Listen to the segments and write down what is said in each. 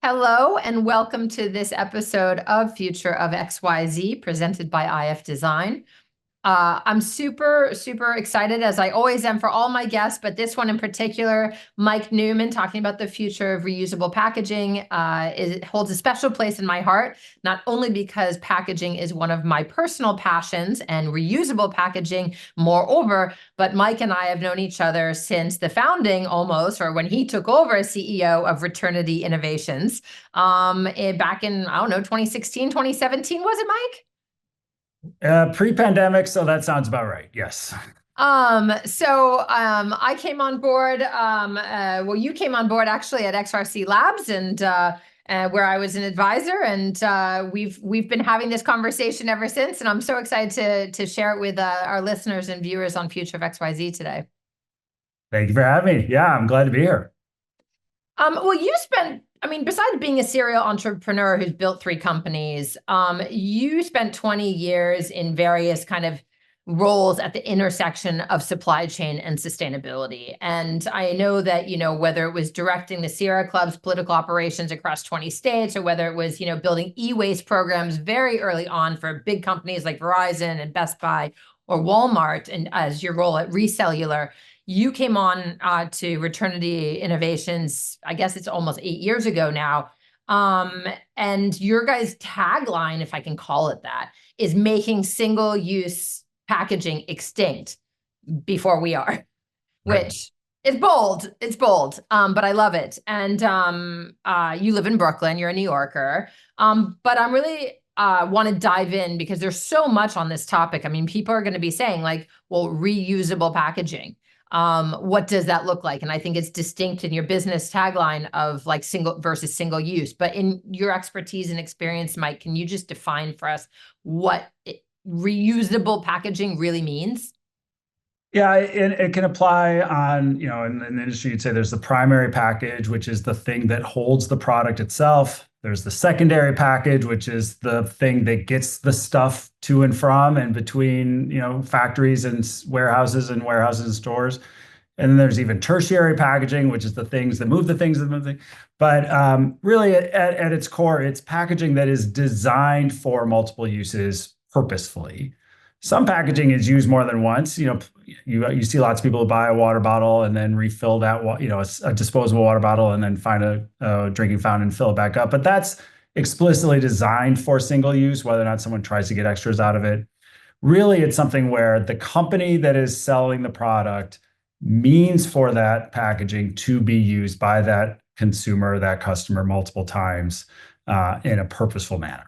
Hello and welcome to this episode of Future of XYZ presented by IF Design. I'm super excited, as I always am for all my guests, but this one in particular, Mike Newman, talking about the future of reusable packaging, it holds a special place in my heart, not only because packaging is one of my personal passions and reusable packaging moreover, but Mike and I have known each other since the founding almost, or when he took over as CEO of Returnity Innovations, back in, I don't know, 2016, 2017, was it, Mike? Pre-pandemic, so that sounds about right. Yes. I came on board, well, you came on board actually at XRC Labs and where I was an advisor, and we've been having this conversation ever since, and I'm so excited to share it with our listeners and viewers on Future of XYZ today. Thank you for having me. Yeah, I'm glad to be here. Well, besides being a serial entrepreneur who's built three companies, you spent 20 years in various kind of roles at the intersection of supply chain and sustainability. And I know that, whether it was directing the Sierra Club's political operations across 20 states, or whether it was, building e-waste programs very early on for big companies like Verizon and Best Buy or Walmart, and as your role at Recellular, you came on to Returnity Innovations, I guess it's almost 8 years ago now. And your guys' tagline, if I can call it that, is making single-use packaging extinct before we are, Right. which is bold. It's bold, but I love it. And you live in Brooklyn, you're a New Yorker. But I'm really want to dive in because there's so much on this topic. I mean, people are going to be saying like, well, reusable packaging. What does that look like? And I think it's distinct in your business tagline of like single versus single use. But in your expertise and experience, Mike, can you just define for us what reusable packaging really means? Yeah, it can apply on, in the industry, you'd say there's the primary package, which is the thing that holds the product itself. There's the secondary package, which is the thing that gets the stuff to and from and between, factories and warehouses and stores. And then there's even tertiary packaging, which is the things that move the things that move the. But really, at its core, it's packaging that is designed for multiple uses purposefully. Some packaging is used more than once. You see lots of people buy a water bottle and then refill that, a disposable water bottle and then find a drinking fountain and fill it back up. But that's explicitly designed for single use, whether or not someone tries to get extras out of it. Really, it's something where the company that is selling the product means for that packaging to be used by that consumer, that customer multiple times in a purposeful manner.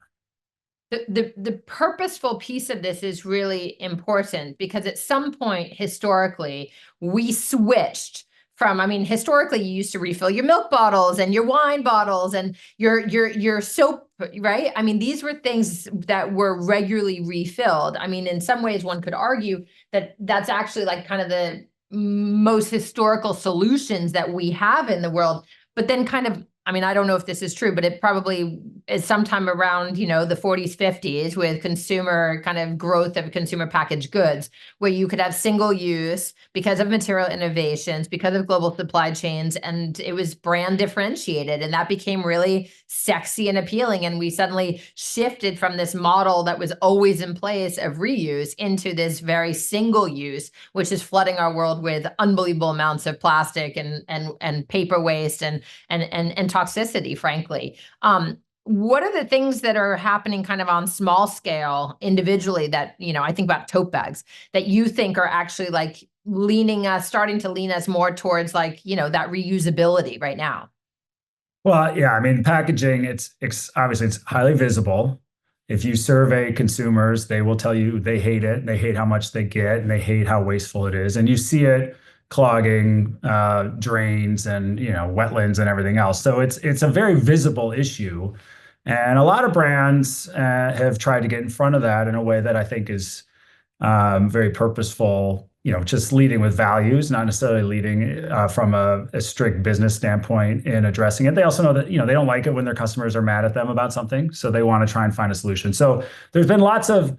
The purposeful piece of this is really important because at some point historically we switched from, historically you used to refill your milk bottles and your wine bottles and your soap, right? These were things that were regularly refilled. In some ways one could argue that that's actually like kind of the most historical solutions that we have in the world. But then kind of, I don't know if this is true, but it probably is sometime around, the 40s, 50s with consumer kind of growth of consumer packaged goods, where you could have single use because of material innovations, because of global supply chains, and it was brand differentiated. And that became really sexy and appealing. And we suddenly shifted from this model that was always in place of reuse into this very single use, which is flooding our world with unbelievable amounts of plastic and paper waste and toxicity, frankly. What are the things that are happening kind of on small scale individually that, I think about tote bags that you think are actually like starting to lean us more towards like, that reusability right now? Well, yeah, packaging, it's obviously it's highly visible. If you survey consumers, they will tell you they hate it. They hate how much they get and they hate how wasteful it is. And you see it clogging drains and wetlands and everything else. So it's a very visible issue, and a lot of brands have tried to get in front of that in a way that I think is very purposeful. Just leading with values, not necessarily leading from a strict business standpoint in addressing it. They also know that they don't like it when their customers are mad at them about something, so they want to try and find a solution. So there's been lots of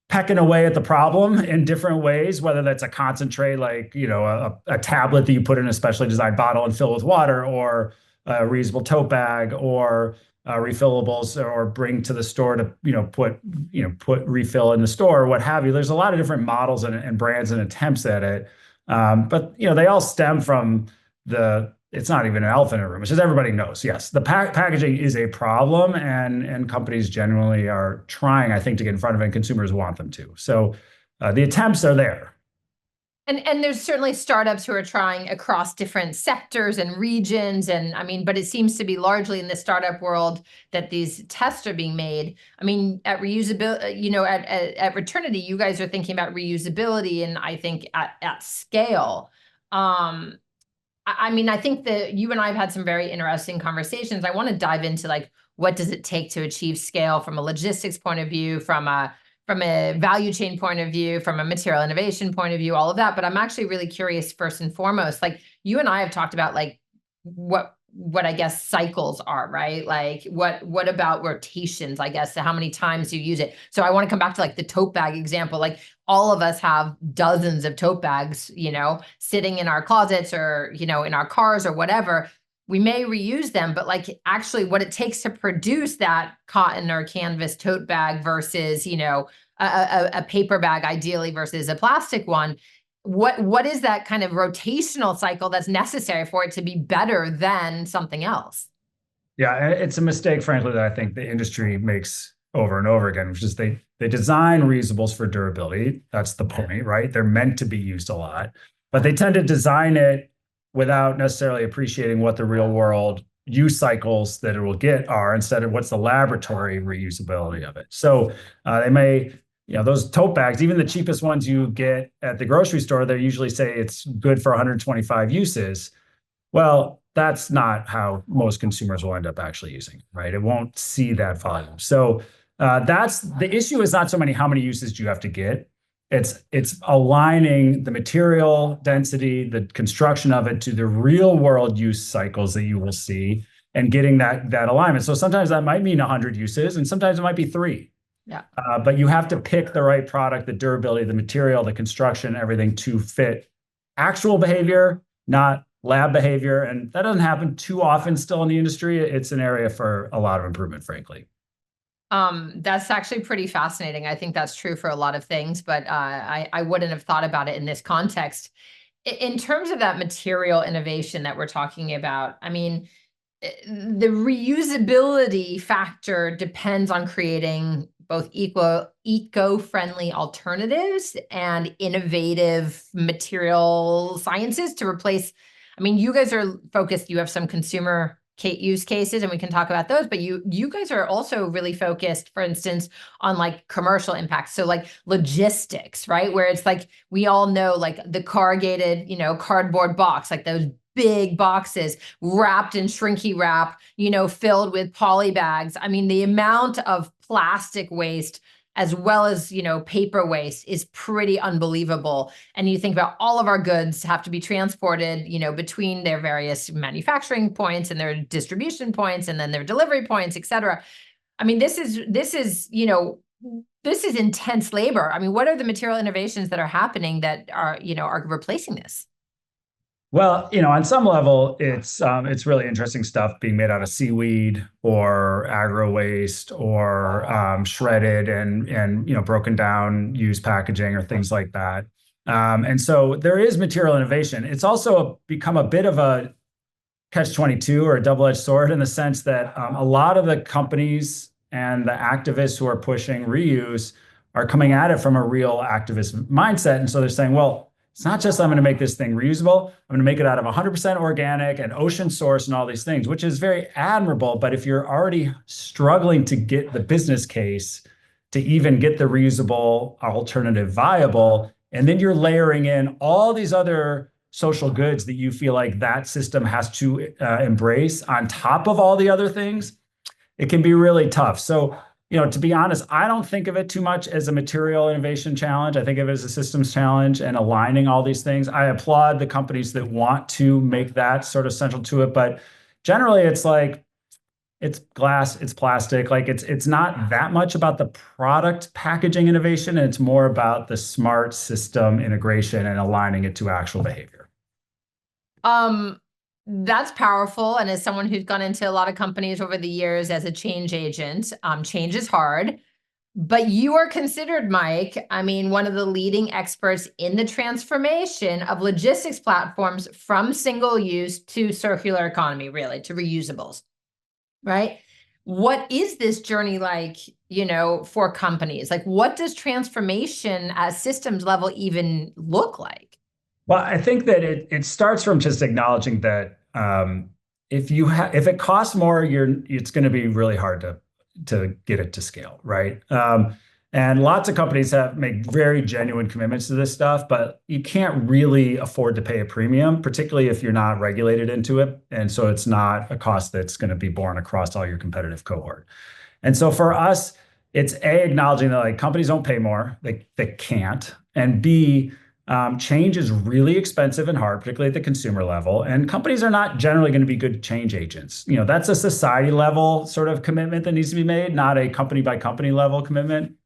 pecking away at the problem in different ways, whether that's a concentrate, like, a tablet that you put in a specially designed bottle and fill with water, or a reusable tote bag or refillables, or bring to the store to put refill in the store or what have you. There's a lot of different models and brands and attempts at it, but they all stem from the. It's not even an elephant in the room. It's just everybody knows. Yes, the packaging is a problem, and companies generally are trying, I think, to get in front of it, and consumers want them to. So the attempts are there. And there's certainly startups who are trying across different sectors and regions. And I mean, but it seems to be largely in the startup world that these tests are being made. I mean, at reusability, at Returnity, you guys are thinking about reusability, and I think at scale. I mean, I think that you and I have had some very interesting conversations. I want to dive into like, what does it take to achieve scale from a logistics point of view, from a value chain point of view, from a material innovation point of view, all of that. But I'm actually really curious, first and foremost, like you and I have talked about like what I guess cycles are, right? Like what about rotations, I guess, how many times you use it. So I want to come back to like the tote bag example. Like all of us have dozens of tote bags, sitting in our closets or, in our cars or whatever. We may reuse them, but like actually what it takes to produce that cotton or canvas tote bag versus, a paper bag ideally versus a plastic one. What is that kind of rotational cycle that's necessary for it to be better than something else? Yeah, it's a mistake, frankly, that I think the industry makes over and over again, which is they design reusables for durability. That's the point, right? They're meant to be used a lot, but they tend to design it without necessarily appreciating what the real world use cycles that it will get are, instead of what's the laboratory reusability of it. So they may, those tote bags, even the cheapest ones you get at the grocery store, they usually say it's good for 125 uses. Well, that's not how most consumers will end up actually using it, right? It won't see that volume. So that's the issue. Is not so many how many uses do you have to get. It's aligning the material density, the construction of it to the real world use cycles that you will see, and getting that alignment. So sometimes that might mean 100 uses, and sometimes it might be 3. Yeah. But you have to pick the right product, the durability, the material, the construction, everything to fit actual behavior, not lab behavior. And that doesn't happen too often still in the industry. It's an area for a lot of improvement, frankly. That's actually pretty fascinating. I think that's true for a lot of things, but I wouldn't have thought about it in this context. In terms of that material innovation that we're talking about, I mean, the reusability factor depends on creating both eco-friendly alternatives and innovative material sciences to replace. I mean, you guys are focused, you have some consumer use cases, and we can talk about those, but you guys are also really focused, for instance, on like commercial impacts. So like logistics, right? Where it's like, we all know like the corrugated, cardboard box, like those big boxes wrapped in shrinky wrap, filled with poly bags. I mean, the amount of plastic waste as well as, paper waste is pretty unbelievable. And you think about all of our goods have to be transported, between their various manufacturing points and their distribution points and then their delivery points, et cetera. I mean, this is, this is intense labor. I mean, what are the material innovations that are happening that are, are replacing this? Well, on some level, it's really interesting stuff being made out of seaweed or agro waste or shredded and broken down used packaging or things like that. And so there is material innovation. It's also become a bit of a catch-22 or a double-edged sword, in the sense that a lot of the companies and the activists who are pushing reuse are coming at it from a real activist mindset. And so they're saying, well, it's not just I'm going to make this thing reusable. I'm going to make it out of 100% organic and ocean source and all these things, which is very admirable. But if you're already struggling to get the business case to even get the reusable alternative viable, and then you're layering in all these other social goods that you feel like that system has to embrace on top of all the other things, it can be really tough. So to be honest, I don't think of it too much as a material innovation challenge. I think of it as a systems challenge and aligning all these things. I applaud the companies that want to make that sort of central to it. But generally, it's like, it's glass, it's plastic. Like it's not that much about the product packaging innovation. And it's more about the smart system integration and aligning it to actual behavior. That's powerful. And as someone who's gone into a lot of companies over the years as a change agent, change is hard. But you are considered, Mike, I mean, one of the leading experts in the transformation of logistics platforms from single use to circular economy, really, to reusables, right? What is this journey like, for companies? Like, what does transformation at systems level even look like? Well, I think that it starts from just acknowledging that if it costs more, it's going to be really hard to get it to scale, right? And lots of companies have make very genuine commitments to this stuff, but you can't really afford to pay a premium, particularly if you're not regulated into it, and so it's not a cost that's going to be borne across all your competitive cohort. And so for us, it's A, acknowledging that like companies don't pay more, they can't, and B, change is really expensive and hard, particularly at the consumer level. And companies are not generally going to be good change agents. That's a society level sort of commitment that needs to be made, not a company by company level commitment.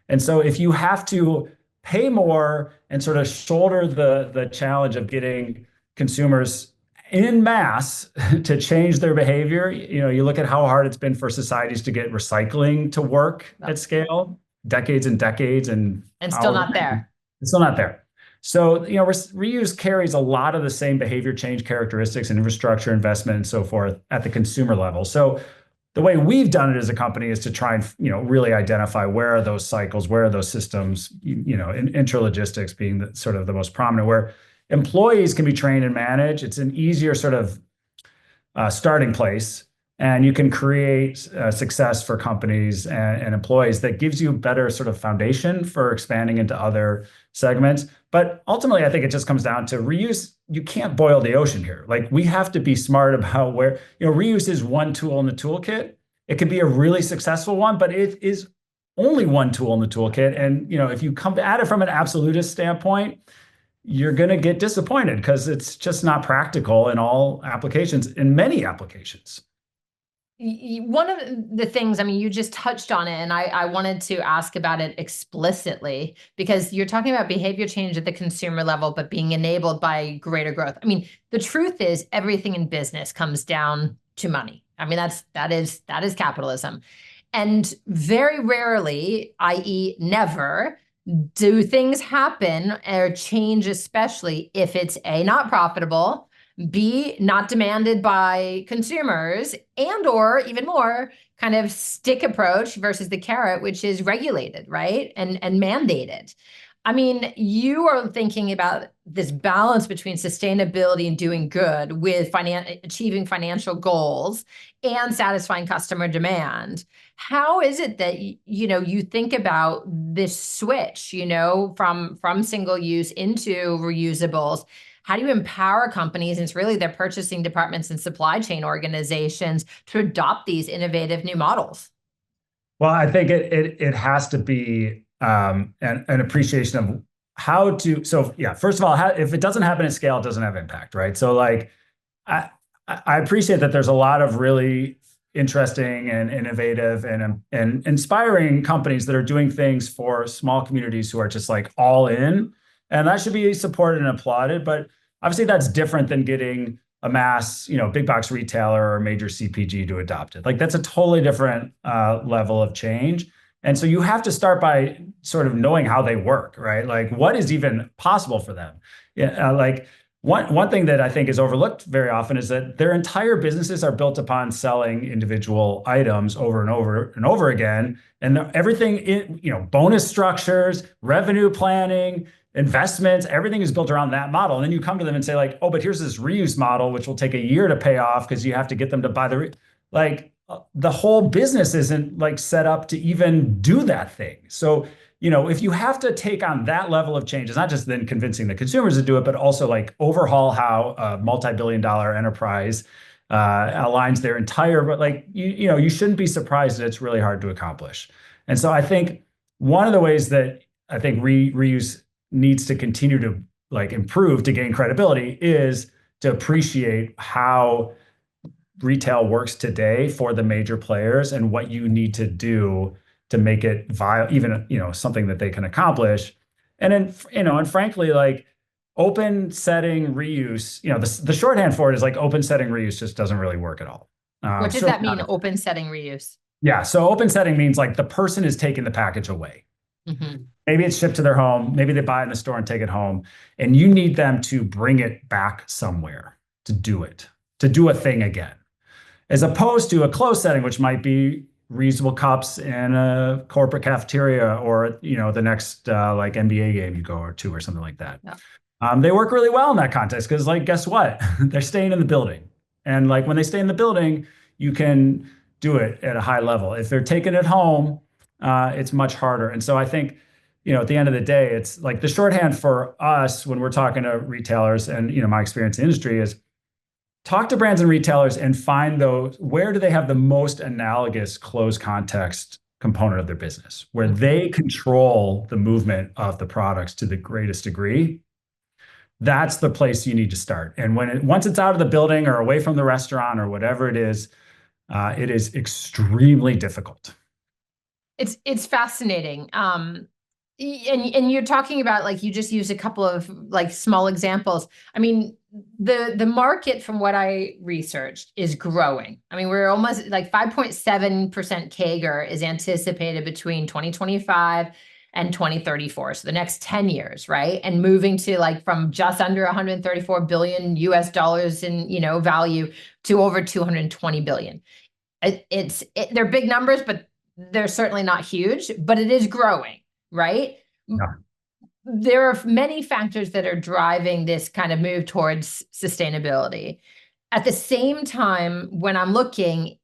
And so if you have to pay more and sort of shoulder the challenge of getting consumers in mass to change their behavior, you look at how hard it's been for societies to get recycling to work at scale, decades and decades, and still not there. It's still not there. So, reuse carries a lot of the same behavior change characteristics and infrastructure investment and so forth at the consumer level. So the way we've done it as a company is to try and, really identify where are those cycles, where are those systems, intralogistics being sort of the most prominent, where employees can be trained and managed. It's an easier sort of starting place, and you can create success for companies and employees that gives you a better sort of foundation for expanding into other segments. But ultimately, I think it just comes down to reuse. You can't boil the ocean here. Like, we have to be smart about where, reuse is one tool in the toolkit. It can be a really successful one, but it is only one tool in the toolkit. And, if you come at it from an absolutist standpoint, you're going to get disappointed because it's just not practical in all applications, in many applications. One of the things, I mean, you just touched on it, and I wanted to ask about it explicitly, because you're talking about behavior change at the consumer level, but being enabled by greater growth. I mean, the truth is everything in business comes down to money. I mean, that is capitalism. And very rarely, i.e. never, do things happen or change, especially if it's A, not profitable, B, not demanded by consumers, and or even more kind of stick approach versus the carrot, which is regulated, right? And mandated. I mean, you are thinking about this balance between sustainability and doing good with achieving financial goals and satisfying customer demand. How is it that you think about this switch, from single use into reusables? How do you empower companies, and it's really their purchasing departments and supply chain organizations, to adopt these innovative new models? Well, I think it has to be an appreciation of how to. So yeah, first of all, if it doesn't happen at scale, it doesn't have impact, right? So like, I appreciate that there's a lot of really interesting and innovative and inspiring companies that are doing things for small communities who are just like all in, and that should be supported and applauded. But obviously, that's different than getting a mass, big box retailer or major CPG to adopt it. Like, that's a totally different level of change. And so you have to start by sort of knowing how they work, right? Like, what is even possible for them? Yeah, like one thing that I think is overlooked very often is that their entire businesses are built upon selling individual items over and over and over again, and everything in, bonus structures, revenue planning, investments, everything is built around that model. And then you come to them and say like, oh, but here's this reuse model, which will take a year to pay off because you have to get them to buy the whole business isn't like set up to even do that thing. So, if you have to take on that level of change, it's not just then convincing the consumers to do it, but also like overhaul how a multi-billion-dollar enterprise aligns their entire, but like, you shouldn't be surprised that it's really hard to accomplish. And so I think one of the ways that I think reuse needs to continue to like improve to gain credibility is to appreciate how retail works today for the major players and what you need to do to make it viable, even, something that they can accomplish. And then, and frankly, like, open setting reuse, the shorthand for it is like open setting reuse just doesn't really work at all. What does Certainly that mean, not. open setting reuse? Yeah. So open setting means like the person is taking the package away. Hmm. Maybe it's shipped to their home. Maybe they buy it in the store and take it home. And you need them to bring it back somewhere to do it, to do a thing again, as opposed to a closed setting, which might be reusable cups in a corporate cafeteria or, the next like NBA game you go to or something like that. Yeah. They work really well in that context because, like, guess what? They're staying in the building. And like when they stay in the building, you can do it at a high level. If they're taking it home, it's much harder. And so I think, at the end of the day, it's like the shorthand for us when we're talking to retailers and, my experience in the industry is talk to brands and retailers and find those, where do they have the most analogous closed context component of their business, where they control the movement of the products to the greatest degree. That's the place you need to start. And once it's out of the building or away from the restaurant or whatever it is extremely difficult. It's fascinating. And you're talking about, like, you just used a couple of like small examples. I mean, the market, from what I researched, is growing. I mean, we're almost like 5.7% CAGR is anticipated between 2025 and 2034. So the next 10 years, right? And moving to like from just under 134 billion US dollars in, value to over 220 billion. They're big numbers, but they're certainly not huge, but it is growing, right? Yeah. There are many factors that are driving this kind of move towards sustainability. At the same time, when I'm looking,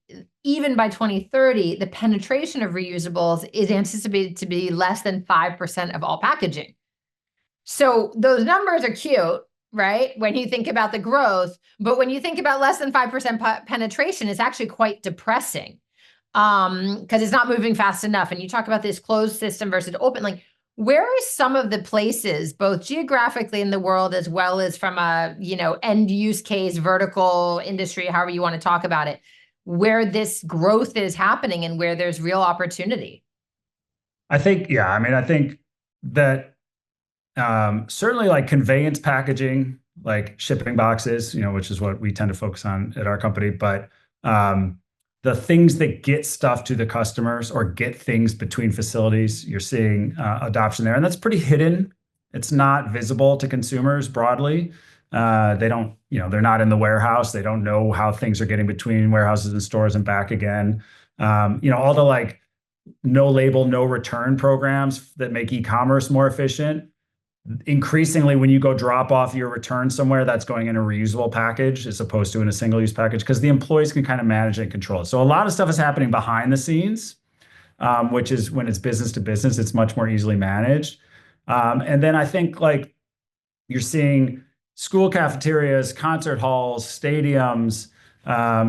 even by 2030, the penetration of reusables is anticipated to be less than 5% of all packaging. So those numbers are cute, right? When you think about the growth, but when you think about less than 5% penetration, it's actually quite depressing, because it's not moving fast enough. And you talk about this closed system versus open, like, where are some of the places, both geographically in the world as well as from a, end use case, vertical industry, however you want to talk about it, where this growth is happening and where there's real opportunity? I think, yeah, I mean, I think that certainly like conveyance packaging, like shipping boxes, which is what we tend to focus on at our company. But the things that get stuff to the customers or get things between facilities, you're seeing adoption there. And that's pretty hidden. It's not visible to consumers broadly. They don't, they're not in the warehouse. They don't know how things are getting between warehouses and stores and back again. All the like no label, no return programs that make e-commerce more efficient. Increasingly, when you go drop off your return somewhere, that's going in a reusable package as opposed to in a single-use package because the employees can kind of manage it and control it. So a lot of stuff is happening behind the scenes, which is when it's business to business, it's much more easily managed. And then I think like you're seeing school cafeterias, concert halls, stadiums,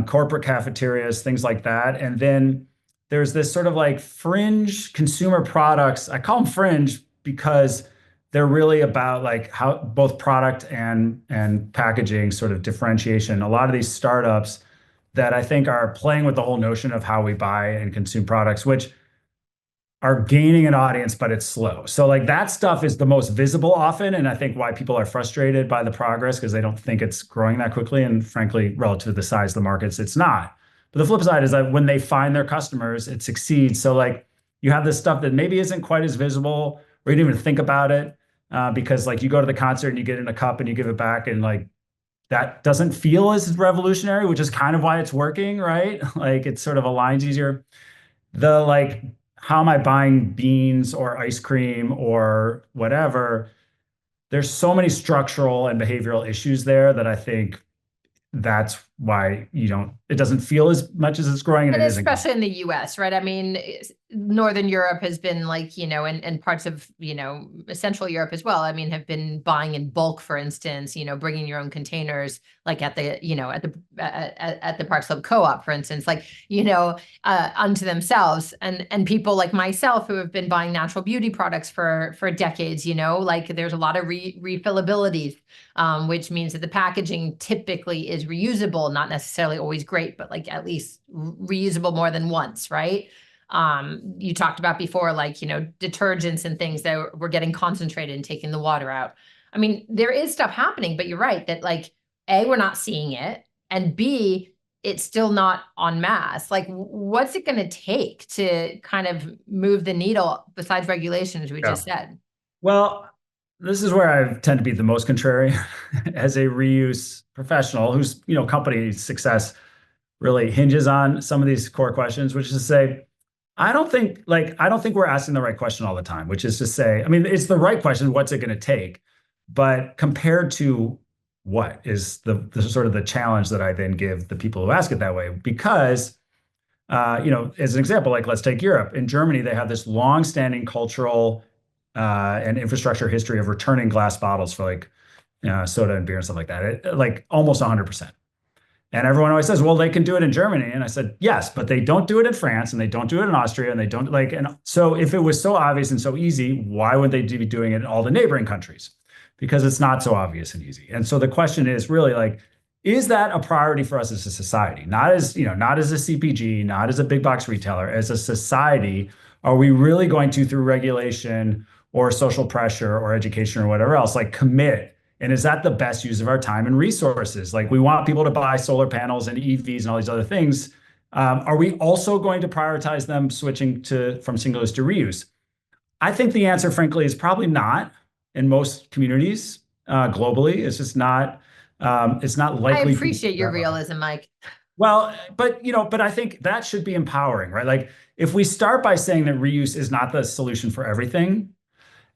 corporate cafeterias, things like that. And then there's this sort of like fringe consumer products. I call them fringe because they're really about like how both product and packaging sort of differentiation. A lot of these startups that I think are playing with the whole notion of how we buy and consume products, which are gaining an audience, but it's slow. So like that stuff is the most visible often. And I think why people are frustrated by the progress because they don't think it's growing that quickly. And frankly, relative to the size of the markets, it's not. But the flip side is that when they find their customers, it succeeds. So like you have this stuff that maybe isn't quite as visible or you didn't even think about it because like you go to the concert and you get in a cup and you give it back and like that doesn't feel as revolutionary, which is kind of why it's working, right? Like it sort of aligns easier. The like, how am I buying beans or ice cream or whatever? There's so many structural and behavioral issues there that I think that's why it doesn't feel as much as it's growing and And it isn't. especially in the US, right? I mean, Northern Europe has been like, and parts of, Central Europe as well. I mean, have been buying in bulk, for instance, bringing your own containers, like at the, at the Park Slope Co-op, for instance, like, unto themselves. And people like myself who have been buying natural beauty products for decades, like there's a lot of refillability, which means that the packaging typically is reusable, not necessarily always great, but like at least reusable more than once, right? You talked about before, like, detergents and things that were getting concentrated and taking the water out. I mean, there is stuff happening, but you're right that like, A, we're not seeing it, and B, it's still not en masse. Like, what's it going to take to kind of move the needle besides regulation, as we Yeah. just said? Well, this is where I tend to be the most contrary as a reuse professional whose, company success really hinges on some of these core questions, which is to say, I don't think we're asking the right question all the time, which is to say, I mean, it's the right question, what's it going to take? But compared to what is the sort of the challenge that I then give the people who ask it that way? Because as an example, like let's take Europe. In Germany, they have this long-standing cultural and infrastructure history of returning glass bottles for like soda and beer and stuff like that, like almost 100%. And everyone always says, well, they can do it in Germany. And I said, yes, but they don't do it in France and they don't do it in Austria and they don't like, and so if it was so obvious and so easy, why would they be doing it in all the neighboring countries? Because it's not so obvious and easy. And so the question is really like, is that a priority for us as a society? Not as a CPG, not as a big box retailer, as a society, are we really going to, through regulation or social pressure or education or whatever else, like commit? And is that the best use of our time and resources? Like we want people to buy solar panels and EVs and all these other things. Are we also going to prioritize them switching from single use to reuse? I think the answer, frankly, is probably not in most communities globally. It's just not. It's not I likely. appreciate your realism, Mike. Well, but I think that should be empowering, right? Like if we start by saying that reuse is not the solution for everything,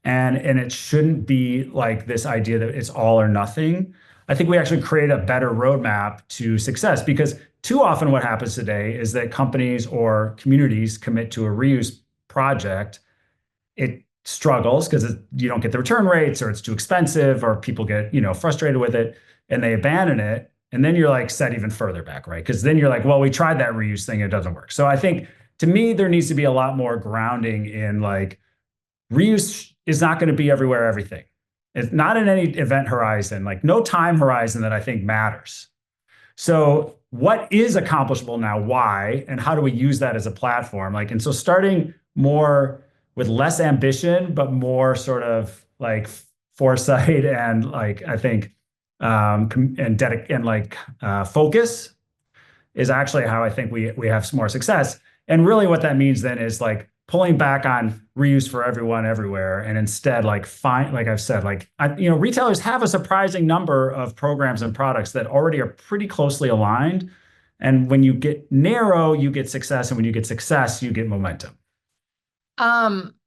and it shouldn't be like this idea that it's all or nothing. I think we actually create a better roadmap to success because too often what happens today is that companies or communities commit to a reuse project. It struggles because you don't get the return rates or it's too expensive or people get, frustrated with it and they abandon it. And then you're like set even further back, right? Because then you're like, well, we tried that reuse thing, it doesn't work. So I think to me, there needs to be a lot more grounding in like reuse is not going to be everywhere, everything. It's not in any event horizon, like no time horizon that I think matters. So what is accomplishable now? Why? And how do we use that as a platform? Like, and so starting more with less ambition, but more sort of like foresight and like, I think, focus is actually how I think we have more success. And really what that means then is like pulling back on reuse for everyone everywhere and instead like I've said, retailers have a surprising number of programs and products that already are pretty closely aligned. And when you get narrow, you get success. And when you get success, you get momentum.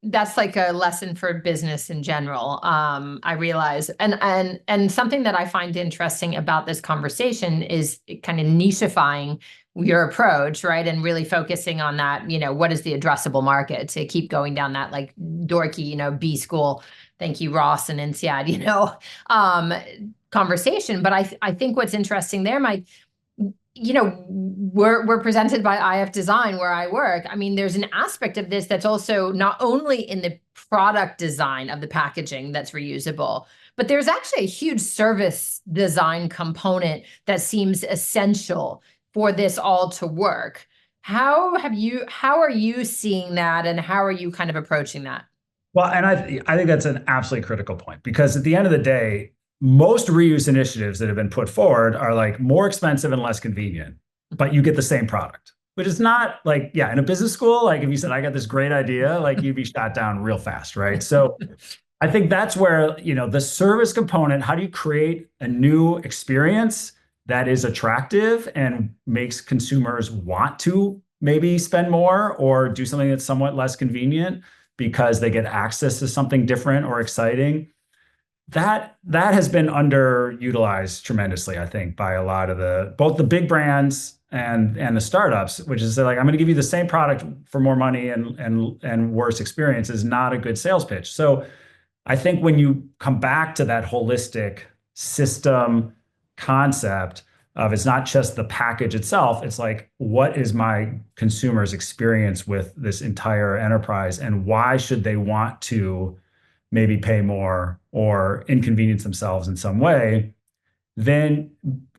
That's like a lesson for business in general. I realize, and something that I find interesting about this conversation is kind of nichifying your approach, right? And really focusing on that, what is the addressable market to keep going down that like dorky, B school, thank you, Ross and INSEAD, conversation. But I think what's interesting there, Mike, we're presented by IF Design where I work. I mean, there's an aspect of this that's also not only in the product design of the packaging that's reusable, but there's actually a huge service design component that seems essential for this all to work. How are you seeing that and how are you kind of approaching that? Well, and I think that's an absolutely critical point because at the end of the day, most reuse initiatives that have been put forward are like more expensive and less convenient, but you get the same product, which is not like, yeah, in a business school, like if you said, I got this great idea, like you'd be shot down real fast, right? So I think that's where, the service component, how do you create a new experience that is attractive and makes consumers want to maybe spend more or do something that's somewhat less convenient because they get access to something different or exciting? That has been underutilized tremendously, I think, by a lot of both the big brands and the startups, which is like, I'm going to give you the same product for more money and worse experience is not a good sales pitch. So I think when you come back to that holistic system concept of it's not just the package itself, it's like, what is my consumer's experience with this entire enterprise and why should they want to maybe pay more or inconvenience themselves in some way? Then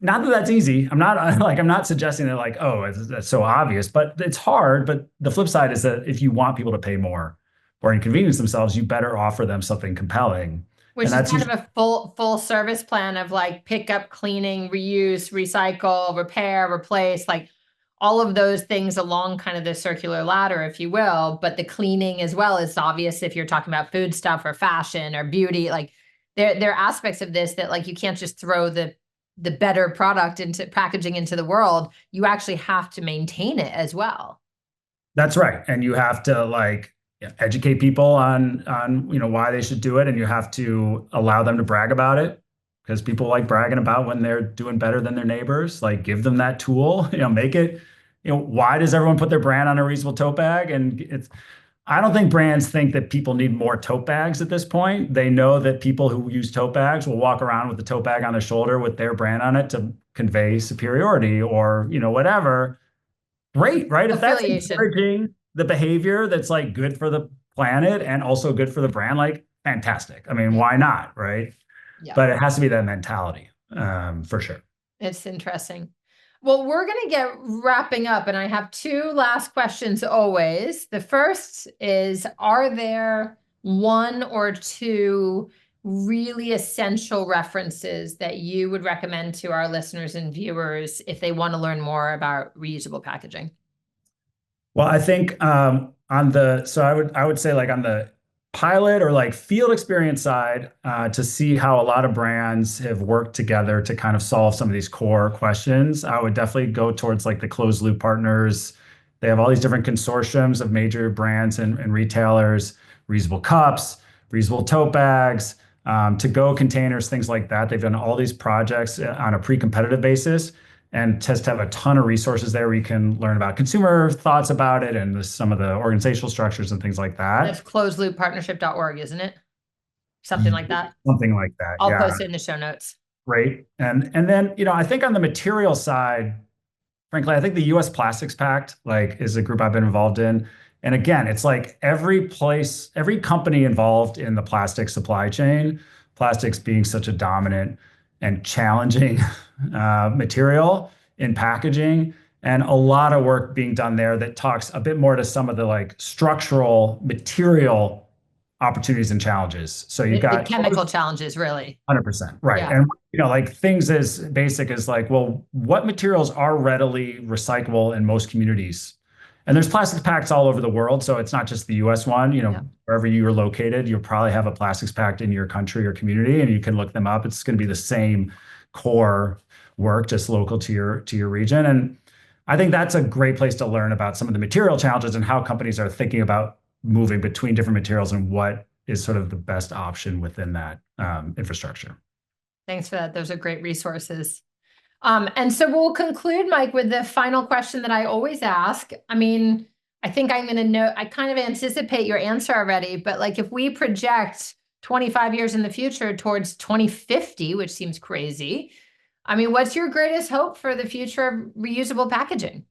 not that that's easy. I'm not suggesting that like, oh, that's so obvious, but it's hard. But the flip side is that if you want people to pay more or inconvenience themselves, you better offer them something compelling. Which And is that's kind of usually a full service plan of like pick up, cleaning, reuse, recycle, repair, replace, like all of those things along kind of the circular ladder, if you will. But the cleaning as well is obvious if you're talking about food stuff or fashion or beauty. Like there are aspects of this that like you can't just throw the better product into packaging into the world. You actually have to maintain it as well. that's right. And you have to like educate people on why they should do it, and you have to allow them to brag about it because people like bragging about when they're doing better than their neighbors. Like give them that tool, make it, why does everyone put their brand on a reusable tote bag? And I don't think brands think that people need more tote bags at this point. They know that people who use tote bags will walk around with the tote bag on their shoulder with their brand on it to convey superiority or, whatever. Great, right? If that's Affiliation. encouraging the behavior that's like good for the planet and also good for the brand, like fantastic. I mean, Yeah. why not, right? Yeah. But it has to be that mentality, for sure. It's interesting. Well, we're going to get wrapping up, and I have two last questions always. The first is, are there one or two really essential references that you would recommend to our listeners and viewers if they want to learn more about reusable packaging? Well, I think I would say like on the pilot or like field experience side, to see how a lot of brands have worked together to kind of solve some of these core questions, I would definitely go towards like the closed loop partners. They have all these different consortiums of major brands and retailers, reusable cups, reusable tote bags, to-go containers, things like that. They've done all these projects on a pre-competitive basis and just have a ton of resources there where you can learn about consumer thoughts about it and some of the organizational structures and things like That's that. closedlooppartnership.org, isn't it? Something like that. Something like that. I'll Yeah. post it in the show notes. Great. And then, I think on the material side, frankly, I think the US Plastics Pact like is a group I've been involved in. And again, it's like every company involved in the plastic supply chain, plastics being such a dominant and challenging material in packaging, and a lot of work being done there that talks a bit more to some of the like structural material opportunities and challenges. So you've The got chemical challenges, really. 100%. Right. Yeah. And like things as basic as like, well, what materials are readily recyclable in most communities? And there's plastic packs all over the world, so it's not just the US one, Yeah. wherever you're located, you'll probably have a plastics pact in your country or community and you can look them up. It's going to be the same core work just local to your region. And I think that's a great place to learn about some of the material challenges and how companies are thinking about moving between different materials and what is sort of the best option within that infrastructure. Thanks for that. Those are great resources. And so we'll conclude, Mike, with the final question that I always ask. I mean, I think I'm going to know, I kind of anticipate your answer already, but like if we project 25 years in the future towards 2050, which seems crazy, I mean, what's your greatest hope for the future of reusable packaging?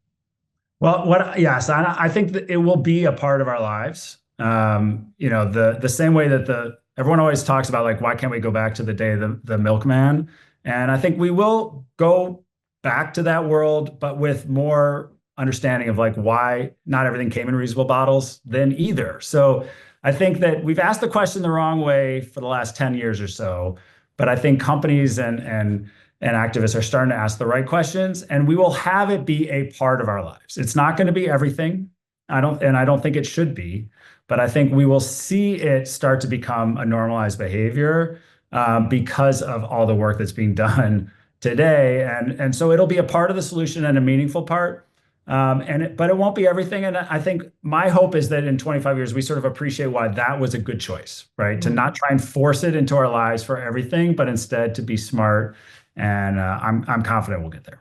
Well, yes, I think that it will be a part of our lives. The same way that everyone always talks about like, why can't we go back to the day of the milkman? And I think we will go back to that world, but with more understanding of like why not everything came in reusable bottles then either. So I think that we've asked the question the wrong way for the last 10 years or so, but I think companies and activists are starting to ask the right questions, and we will have it be a part of our lives. It's not going to be everything. I don't think it should be, but I think we will see it start to become a normalized behavior, because of all the work that's being done today. And so it'll be a part of the solution and a meaningful part. But it won't be everything. And I think my hope is that in 25 years, we sort of appreciate why that was a good choice, right? To not try and force it into our lives for everything, but instead to be smart. And I'm confident we'll get there.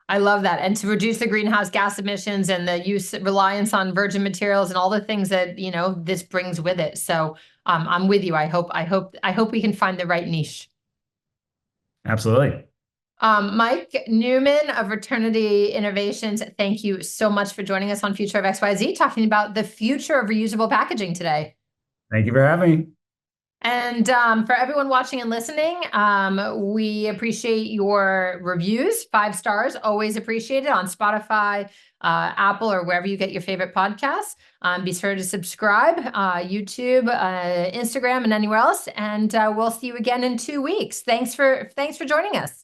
I love that. And to reduce the greenhouse gas emissions and the reliance on virgin materials and all the things that, this brings with it. So I'm with you. I hope we can find the right niche. Absolutely. Mike Newman of Returnity Innovations, thank you so much for joining us on Future of XYZ, talking about the future of reusable packaging today. Thank you for having me. And for everyone watching and listening, we appreciate your reviews. 5 stars, always appreciated on Spotify, Apple, or wherever you get your favorite podcasts. Be sure to subscribe, YouTube, Instagram, and anywhere else. And we'll see you again in 2 weeks. Thanks for joining us.